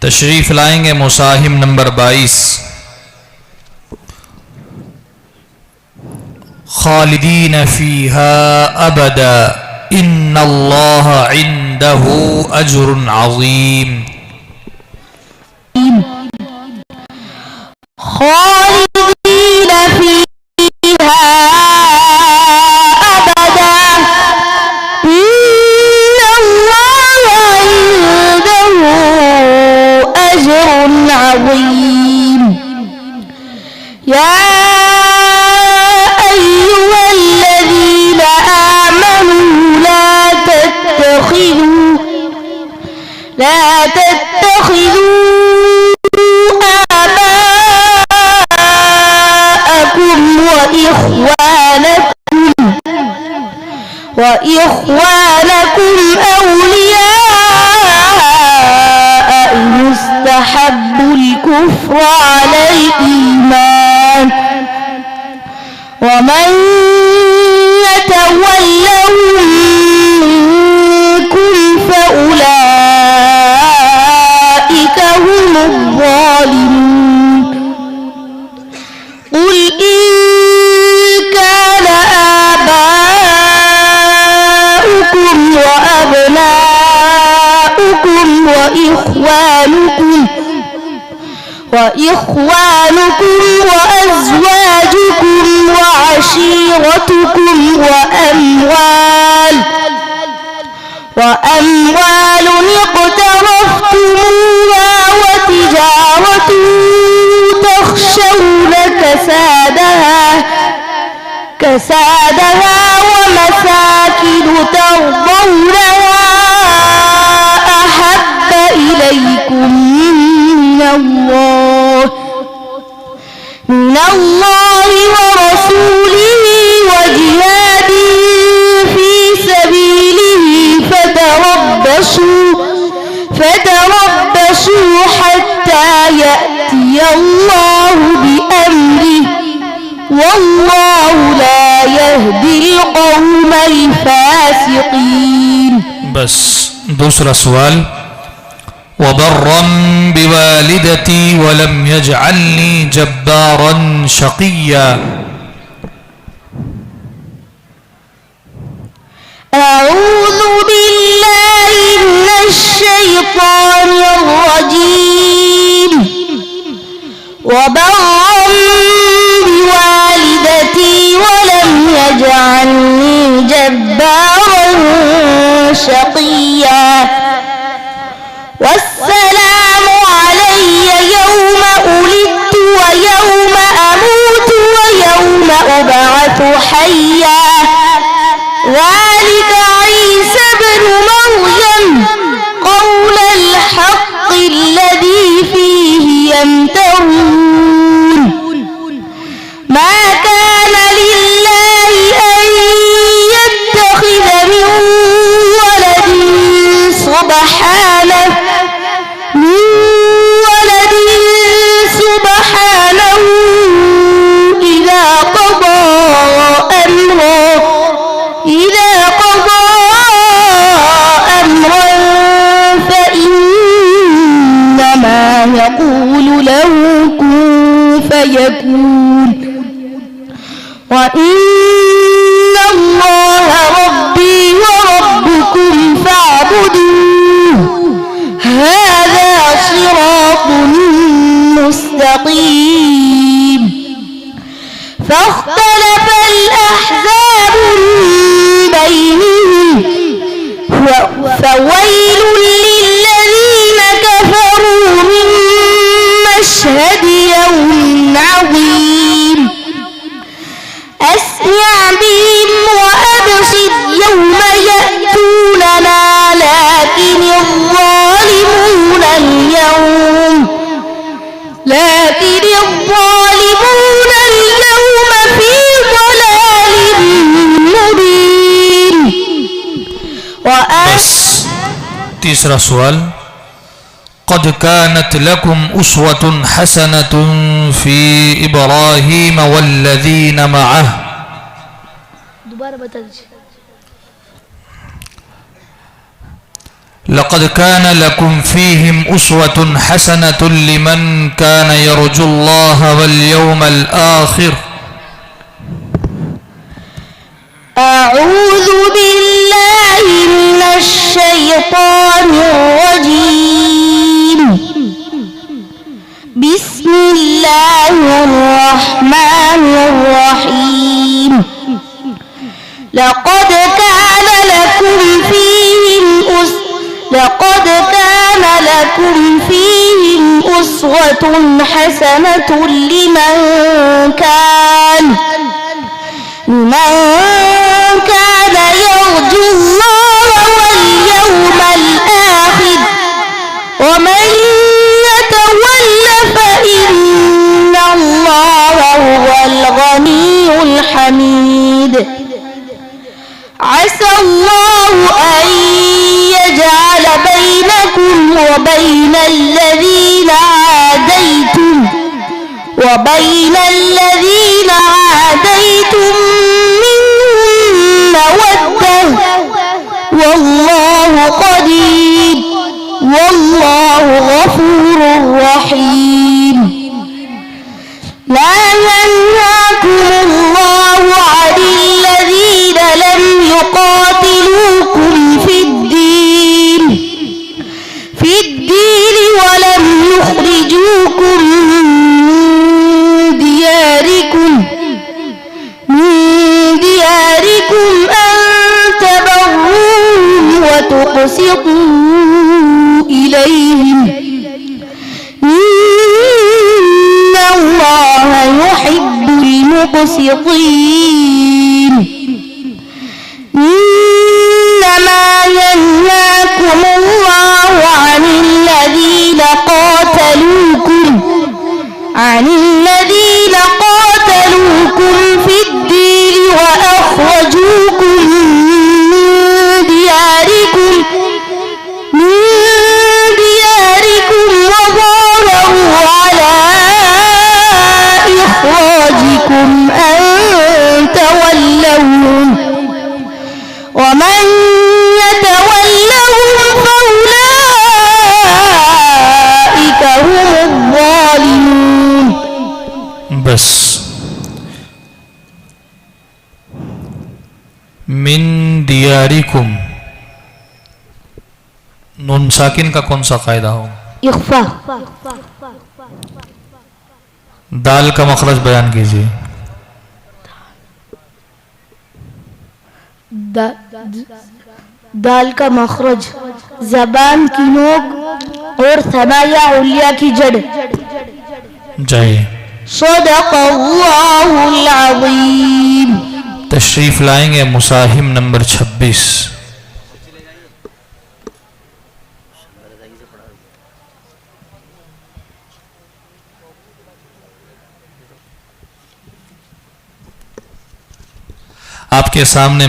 तशरीफ लाएंगे मुसाहिम नंबर 22। खालिदीन फीहा अबदा इन्नल्लाह इंदहु अज्रुन अज़ीम। खालिदीन फीहा अबदा इन्नल्लाह इंदहु अज्रुन अज़ीम। या لا تتخذوا آباءكم وإخوانكم أولياء إن استحبوا الكفر على الإيمان ومن يتولهم منكم فأولئك هم الظالمون. قل إن كان آباؤكم وأبناؤكم وإخوانكم وأزواجكم وعشيرتكم وأموال اقترفتموها وتجارة تخشون كسادها ومساكن ترضونها أحب إليكم من الله ورسوله وجهاد في سبيله فتربصوا حتى يأتي الله بأمره والله لا يهدي القوم الفاسقين. बस दूसरा सवाल, वबर्रं बिवालिदती वलम यजअलनी जब्बारन शकिया। أعوذ بالله من الشيطان الرجيم. وبرا بوالدتي ولم يجعلني جبارا شقيا. والسلام علي يوم ولدت ويوم أموت ويوم أبعث حيا. ذلك عيسى ابن مريم قول الحق الذي فيه يمترون. ما كان لله أن يتخذ من ولد سبحانه إذا قضى أمرا فإنما يقول له كن فيكون. وإن الله ربي وربكم فاعبدوه هذا صراط مستقيم. فاختلف الأحزاب بينهم فويل للذين كفروا من مشهد يوم عظيم. أسمع بهم وأبصر يوم يأتوننا لكن الظالمون اليوم في ضلال مبين. बस तीसरा सवाल, قد كانت لكم أسوة حسنة في إبراهيم والذين معه. दोबारा बता दीजिए। लक़द कान लकुम फ़ीहिम उस्वतुन हसनतुन लिमन कान यरजुल्लाह वल यौमल आखिर। أعوذ بالله من الشيطان الرجيم بسم الله الرحمن الرحيم لقد كان لكم فيهم أسوة حسنة لمن كان يرجو الله واليوم الآخر ومن يتول فإن الله هو الغني الحميد عسى الله أن يجعل بينكم وبين الذين عاديتم منهم مودة والله قدير والله غفور رحيم لا ينهاكم الله عن الذين لم يقاتلوكم في الدين ولم يخرجوكم من دياركم أن تبروهم وتقسطوا إليهم إن الله يحب المقسطين إنما ينهاكم الله عن الذين قاتلوكم في الدين وأخرجوكم من دياركم وظاهروا على إخراجكم أن تولوهم ومن يتولهم فأولئك هم الظالمون बस मिन दियारिकुम नून साकिन का कौन सा कायदा हो? इख्फा। दाल का मखरज बयान कीजिए। दाल का मखरज जबान की नोक और सनाया उलिया की जड़। जाइए। सदक़ल्लाहुल अज़ीम। तशरीफ लाएंगे मुसाहिम नंबर 26। आपके सामने